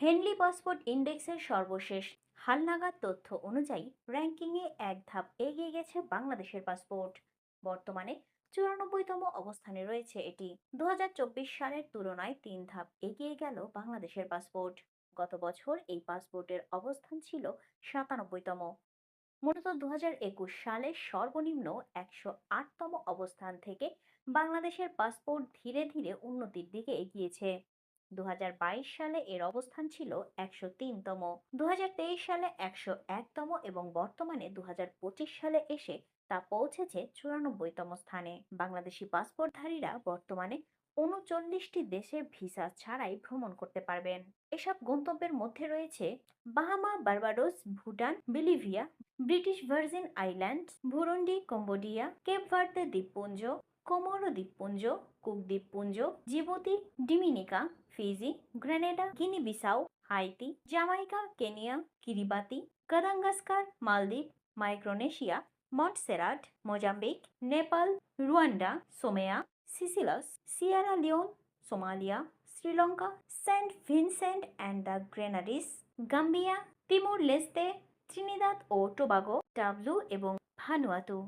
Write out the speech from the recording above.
Henley passport ইন্ডেক্সের সর্বশেষ হালনাগাদ তথ্য অনুযায়ী র্যাঙ্কিংয়ে এক ধাপ এগিয়ে গেছে বাংলাদেশের পাসপোর্ট। বর্তমানে 94তম অবস্থানে রয়েছে এটি। 2024 সালের তুলনায় 3 ধাপ এগিয়ে গেল বাংলাদেশের পাসপোর্ট। গত বছর এই পাসপোর্টের অবস্থান ছিল 97তম। মূলত 2021 সালে সর্বনিম্ন 108তম অবস্থান থেকে বাংলাদেশের পাসপোর্ট ধীরে ধীরে উন্নতির দিকে এগিয়েছে। 2022 সালে এর অবস্থান ছিল 103তম, 2023 সালে 101তম এবং বর্তমানে 2025 সালে এসে তা পৌঁছেছে 94তম স্থানে। বাংলাদেশি পাসপোর্টধারীরা বর্তমানে 39টি দেশে ভিসা ছাড়াই ভ্রমণ করতে পারবেন। এসব গন্তব্যের মধ্যে রয়েছে Bahama, Barbados, Bhutan, Bolivia, British Virgin Island, Burundi, Cambodia, Cape Verde দ্বীপপুঞ্জ, কোমোরো দ্বীপপুঞ্জ, কুক দ্বীপপুঞ্জ, Djibouti, Dominica, Fiji, Grenada, Guinea Bissau, Haiti, Jamaica, Kenya, Kiribati, Madagascar, মালদ্বীপ, Micronesia, Montserrat, Mozambique, Nepal, Rwanda, সোমেয়া, Seychelles, Sierra Leone, Somalia, Sri Lanka, Saint Vincent and the Grenadines, Gambia, Timor Leste, Trinidad ও Tobago, Tuvalu এবং Vanuatu.